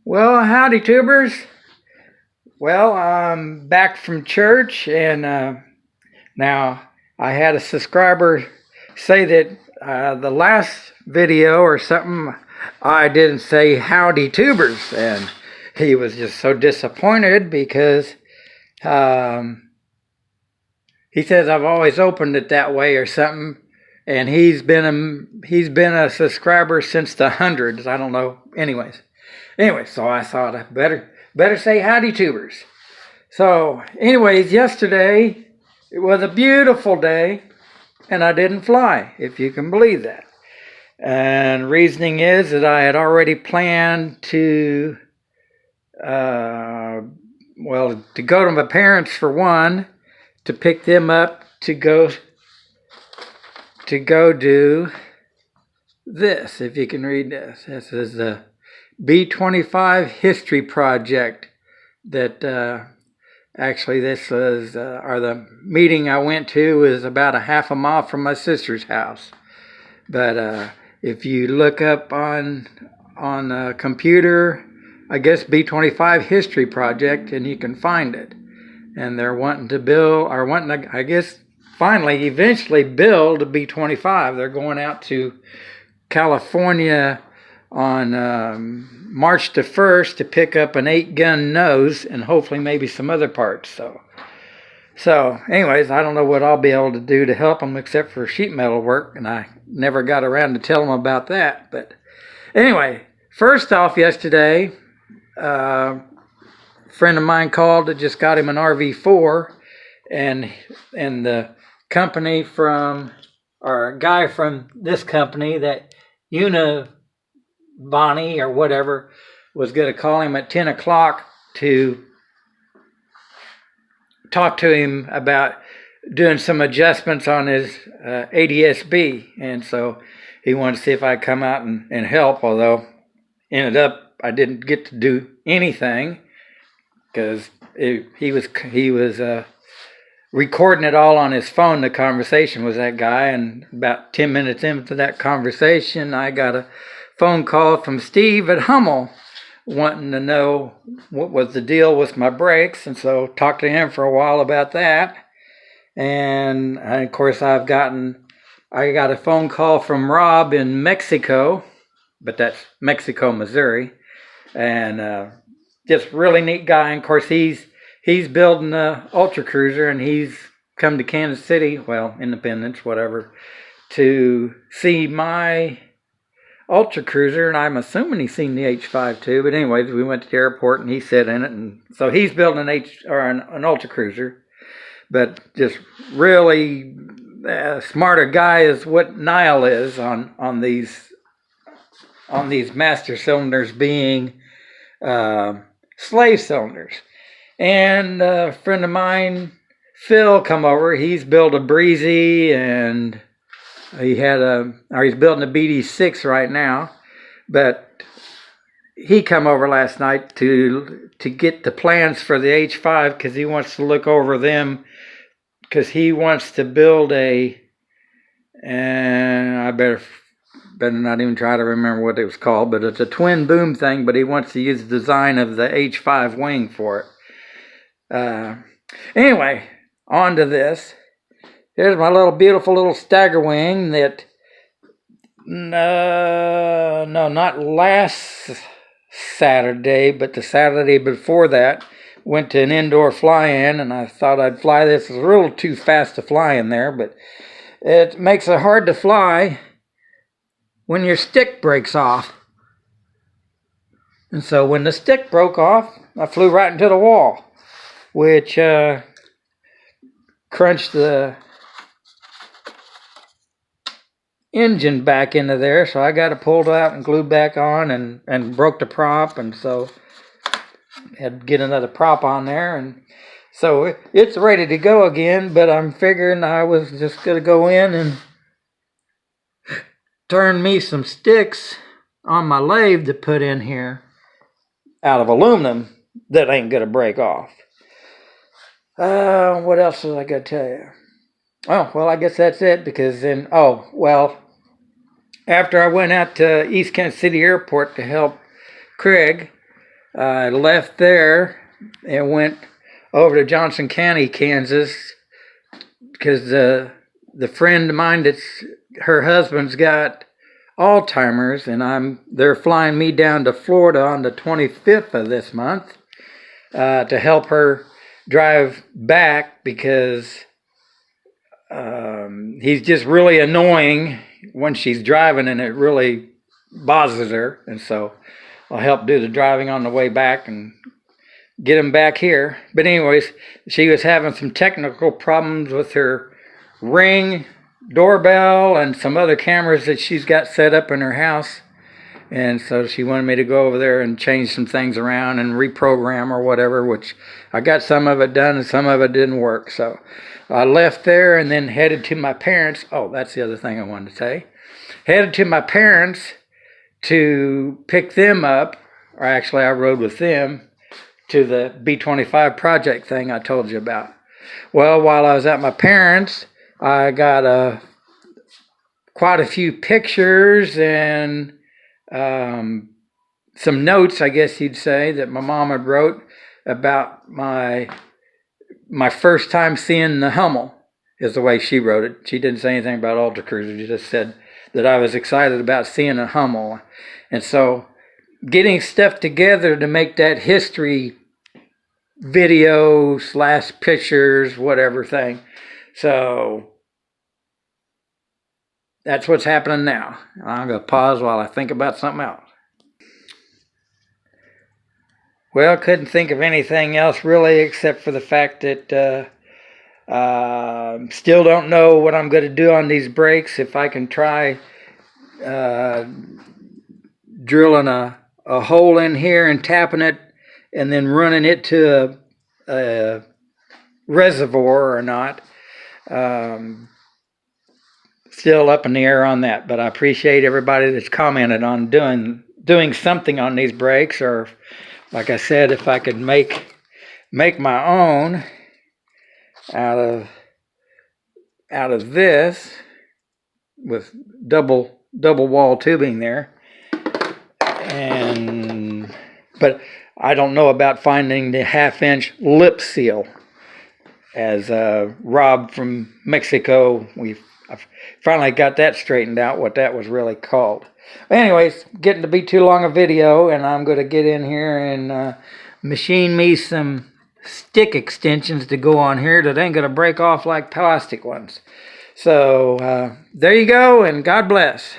Well, howdy, tubers. Well, I'm back from church, and now I had a subscriber say that the last video or something I didn't say howdy, tubers, and he was just so disappointed because um, he says I've always opened it that way or something, and he's been a subscriber since the hundreds. I don't know. Anyway, so I thought I better say howdy, tubers. So, anyways, yesterday it was a beautiful day, and I didn't fly, if you can believe that. And reasoning is that I had already planned to, to go to my parents for one, to pick them up to go do this. If you can read this, this is the B-25 history project that actually this was or the meeting I went to is about a half a mile from my sister's house. But if you look up on a computer, I guess B-25 history project, and you can find it. And they're wanting to, I guess, eventually build a B-25. They're going out to California on March the 1st to pick up an 8-gun nose and hopefully maybe some other parts. So anyways, I don't know what I'll be able to do to help them except for sheet metal work, and I never got around to tell them about that. But anyway, first off, yesterday, a friend of mine called that just got him an RV4, and the company or a guy from this company that Bonnie or whatever was going to call him at 10 o'clock to talk to him about doing some adjustments on his ADS-B. And so he wanted to see if I'd come out and help, although ended up I didn't get to do anything because he was recording it all on his phone. The conversation was that guy, and about 10 minutes into that conversation, I got a phone call from Steve at Hummel wanting to know what was the deal with my brakes, and so talked to him for a while about that. And of course I got a phone call from Rob in Mexico, but that's Mexico, Missouri, and just really neat guy. And of course he's building a Ultra Cruiser, and he's come to Kansas City, Independence, whatever, to see my Ultra Cruiser, and I'm assuming he's seen the H5 too. But anyways, we went to the airport and he sat in it, and so he's building an Ultra Cruiser. But just really smarter guy is what Niall is on these master cylinders being slave cylinders. And a friend of mine, Phil, come over. He's built a Breezy, and he's building a BD6 right now, but he come over last night to get the plans for the H5 because he wants to look over them, because he wants to build and I better not even try to remember what it was called, but it's a twin boom thing, but he wants to use the design of the H5 wing for it. Anyway, on to this. Here's my beautiful little stagger wing that, no, not last Saturday, but the Saturday before that, went to an indoor fly-in, and I thought I'd fly this. It's a little too fast to fly in there, but it makes it hard to fly when your stick breaks off. And so when the stick broke off, I flew right into the wall, which crunched the engine back into there, so I got it pulled out and glued back on, and broke the prop, and so had to get another prop on there, and so it's ready to go again. But I'm figuring I was just gonna go in and turn me some sticks on my lathe to put in here out of aluminum that ain't gonna break off. What else was I gonna tell you? Oh, well, I guess that's it, because then, after I went out to East Kansas City Airport to help Craig, I left there and went over to Johnson County, Kansas, because the friend of mine that's her husband's got Alzheimer's, and they're flying me down to Florida on the 25th of this month to help her drive back because he's just really annoying when she's driving, and it really bothers her. And so I'll help do the driving on the way back and get him back here. But anyways, she was having some technical problems with her Ring doorbell and some other cameras that she's got set up in her house. And so she wanted me to go over there and change some things around and reprogram or whatever, which I got some of it done and some of it didn't work. So I left there and then headed to my parents'. Oh, that's the other thing I wanted to say. Headed to my parents' to pick them up, or actually I rode with them to the B25 project thing I told you about. Well, while I was at my parents', I got quite a few pictures and some notes, I guess you'd say, that my mom had wrote about my first time seeing the Hummel, is the way she wrote it. She didn't say anything about Ultra Cruiser. She just said that I was excited about seeing a Hummel. And so getting stuff together to make that history video / pictures, whatever thing. So that's what's happening now. I'm going to pause while I think about something else. Well, couldn't think of anything else really except for the fact that still don't know what I'm going to do on these brakes. If I can try drilling a hole in here and tapping it and then running it to a reservoir or not. Still up in the air on that, but I appreciate everybody that's commented on doing something on these brakes, or like I said, if I could make my own out of this with double wall tubing there. But I don't know about finding the 1/2-inch lip seal, as Rob from Mexico, I've finally got that straightened out, what that was really called. Anyways, getting to be too long a video, and I'm going to get in here and machine me some stick extensions to go on here that ain't going to break off like plastic ones. So there you go, and God bless.